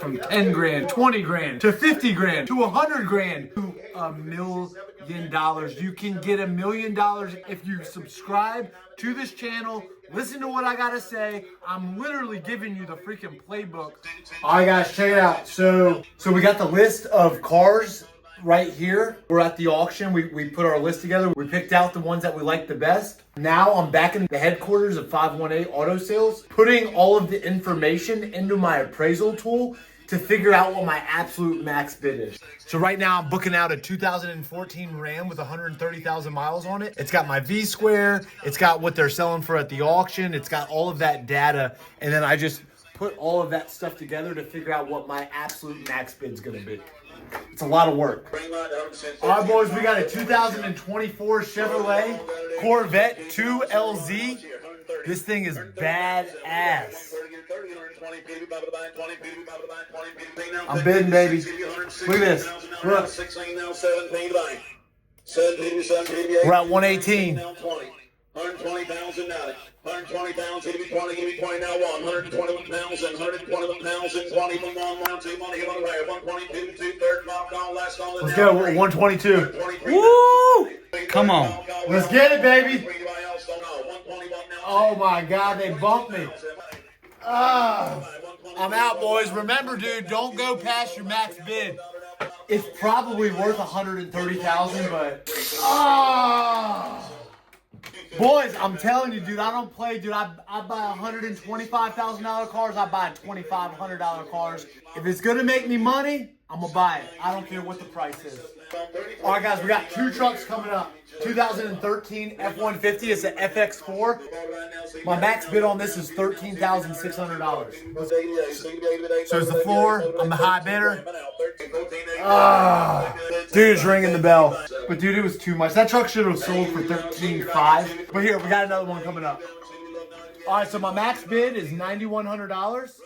from 10 grand, 20 grand, to 50 grand, to 100 grand, to $1 million. You can get $1 million if you subscribe to this channel. Listen to what I gotta say. I'm literally giving you the freaking playbook. All right, guys, check it out. So we got the list of cars right here. We're at the auction. We put our list together. We picked out the ones that we liked the best. Now I'm back in the headquarters of 518 Auto Sales, putting all of the information into my appraisal tool to figure out what my absolute max bid is. So right now I'm booking out a 2014 Ram with 130,000 miles on it. It's got my V-square. It's got what they're selling for at the auction. It's got all of that data. And then I just put all of that stuff together to figure out what my absolute max bid is gonna be. It's a lot of work. All right, boys, we got a 2024 Chevrolet Corvette 2LZ. This thing is badass. I'm bidding, baby. Look at this. Look. We're at 118. 120,000 now. 120,000, give me 20, give me 20 now. 121,000, 121,000, 20, 122, third call, last call. Let's go. 122. Woo! Come on. Let's get it, baby. Oh my God, they bumped me. I'm out, boys. Remember, dude, don't go past your max bid. It's probably worth 130,000, but boys, I'm telling you, dude, I don't play, dude. I buy $125,000 cars. I buy $2,500 cars. If it's gonna make me money, I'm gonna buy it. I don't care what the price is. All right, guys, we got two trucks coming up. 2013 F-150 is an FX4. My max bid on this is $13,600. So it's the floor. I'm the high bidder. Dude is ringing the bell. But dude, it was too much. That truck should have sold for $13,500. But here, we got another one coming up. All right, so my max bid is $9,100.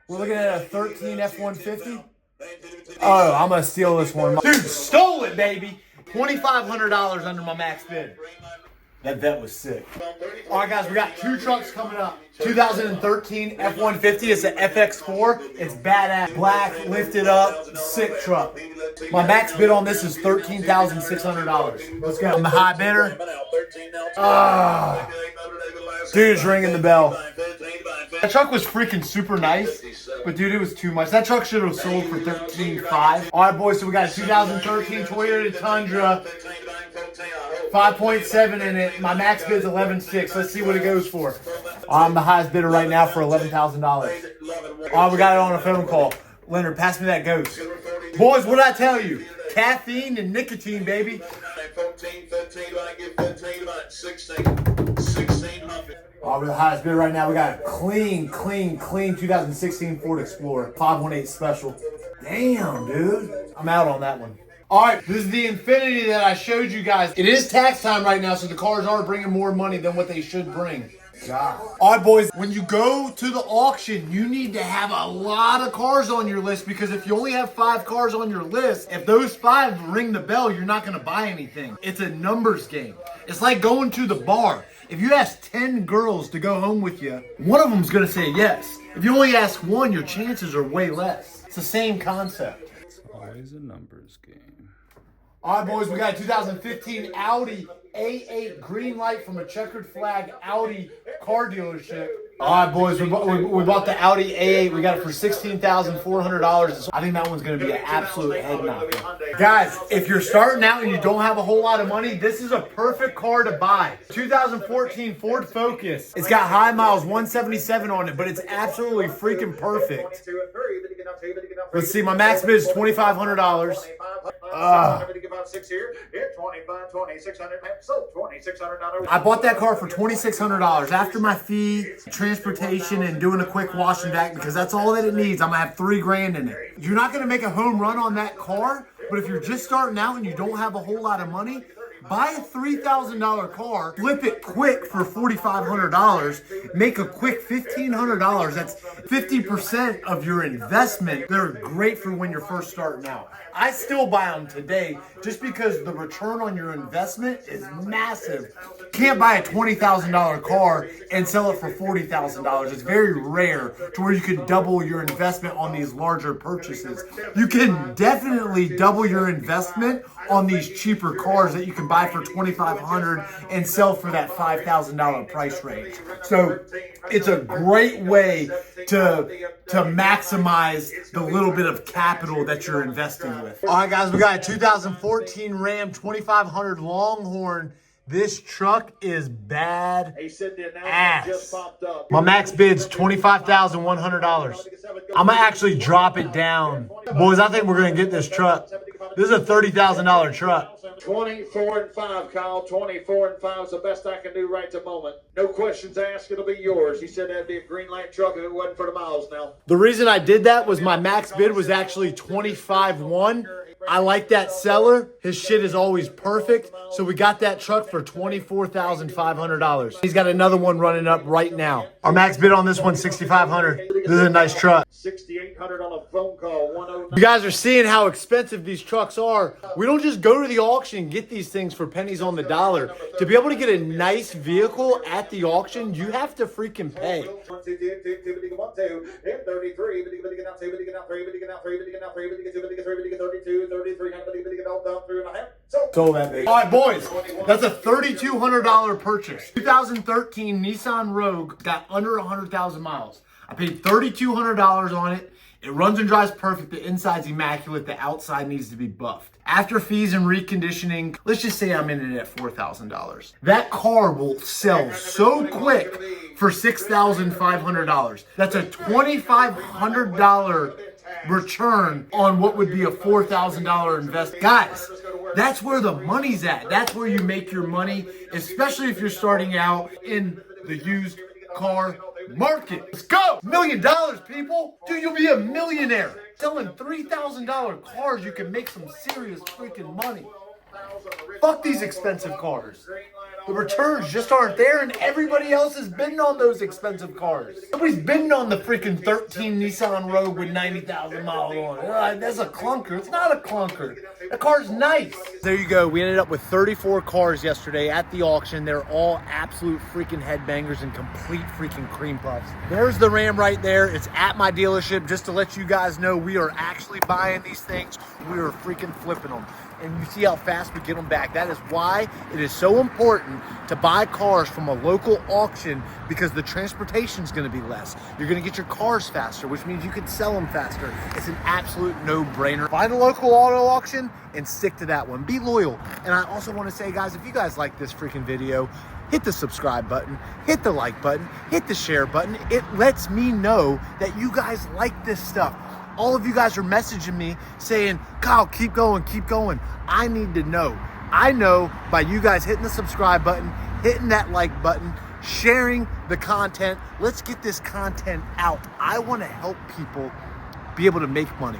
We're looking at a 13 F-150. Oh, I'm gonna steal this one. Dude, stole it, baby. $2,500 under my max bid. That vet was sick. All right, guys, we got two trucks coming up. 2013 F-150 is an FX4. It's badass, black, lifted up, sick truck. My max bid on this is $13,600. Let's go. I'm the high bidder. Dude's ringing the bell. That truck was freaking super nice, but dude, it was too much. That truck should have sold for $13,500. All right, boys, so we got a 2013 Toyota Tundra, 5.7 in it. My max bid is $11,600. Let's see what it goes for. I'm the highest bidder right now for $11,000. All right, we got it on a phone call. Leonard, pass me that ghost. Boys, what did I tell you? Caffeine and nicotine, baby. 14, 15, I give 15, about 16, 1600. Oh, we're the highest bidder right now. We got a clean 2016 Ford Explorer 518 special. Damn, dude. I'm out on that one. All right, this is the Infiniti that I showed you guys. It is tax time right now, so the cars are bringing more money than what they should bring. God. All right, boys, when you go to the auction, you need to have a lot of cars on your list, because if you only have 5 cars on your list, if those 5 ring the bell, you're not going to buy anything. It's a numbers game. It's like going to the bar. If you ask 10 girls to go home with you, one of them's going to say yes. If you only ask one, your chances are way less. It's the same concept. It's always a numbers game. All right, boys, we got a 2015 Audi A8 green light from a checkered flag Audi car dealership. All right, boys, we bought the Audi A8. We got it for $16,400. I think that one's going to be an absolute head knocker. Guys, if you're starting out and you don't have a whole lot of money, this is a perfect car to buy. 2014 Ford Focus. It's got high miles, 177 on it, but it's absolutely freaking perfect. Let's see, my max bid is $2,500. I bought that car for $2,600 after my fee, transportation, and doing a quick wash and vac, because that's all that it needs. I'm gonna have $3,000 in it. You're not gonna make a home run on that car, but if you're just starting out and you don't have a whole lot of money, Buy a $3,000 car, flip it quick for $4,500, make a quick $1,500. That's 50% of your investment. They're great for when you're first starting out. I still buy them today just because the return on your investment is massive. You can't buy a $20,000 car and sell it for $40,000. It's very rare to where you can double your investment on these larger purchases. You can definitely double your investment on these cheaper cars that you can buy for $2,500 and sell for that $5,000 price range. So it's a great way to maximize the little bit of capital that you're investing with. All right, guys, we got a 2014 Ram 2500 Longhorn. This truck is bad ass. My max bid's $25,100. I'm gonna actually drop it down. Boys, I think we're gonna get this truck. This is a $30,000 truck. 24 and 5, Kyle. 24 and 5 is the best I can do right at the moment. No questions asked, it'll be yours. He said that'd be a green light truck if it wasn't for the miles now. The reason I did that was my max bid was actually 25.1. I like that seller. His shit is always perfect. So we got that truck for $24,500. He's got another one running up right now. Our max bid on this one, $6,500. This is a nice truck. $6,800 on a phone call. 109. You guys are seeing how expensive these trucks are. We don't just go to the auction and get these things for pennies on the dollar. To be able to get a nice vehicle at the auction, you have to freaking pay. So that big. All right, boys, that's a $3,200 purchase. 2013 Nissan Rogue, got under 100,000 miles. I paid $3,200 on it. It runs and drives perfect. The inside's immaculate. The outside needs to be buffed. After fees and reconditioning, let's just say I'm in it at $4,000. That car will sell so quick for $6,500. That's a $2,500 return on what would be a $4,000 investment. Guys, that's where the money's at. That's where you make your money, especially if you're starting out in the used car market. Let's go! $1 million, people. Dude, you'll be a millionaire. Selling $3,000 cars, you can make some serious freaking money. Fuck these expensive cars. The returns just aren't there, and everybody else is bidding on those expensive cars. Nobody's bidding on the freaking 13 Nissan Rogue with 90,000 miles on it. That's a clunker. It's not a clunker. That car's nice. There you go. We ended up with 34 cars yesterday at the auction. They're all absolute freaking headbangers and complete freaking cream puffs. There's the Ram right there. It's at my dealership. Just to let you guys know, we are actually buying these things. We are freaking flipping them. And you see how fast we get them back. That is why it is so important to buy cars from a local auction, because the transportation is going to be less. You're going to get your cars faster, which means you can sell them faster. It's an absolute no-brainer. Find a local auto auction and stick to that one. Be loyal. And I also want to say, guys, if you guys like this freaking video, hit the subscribe button, hit the like button, hit the share button. It lets me know that you guys like this stuff. All of you guys are messaging me saying, Kyle, keep going, keep going. I need to know. I know by you guys hitting the subscribe button, hitting that like button, sharing the content. Let's get this content out. I want to help people be able to make money.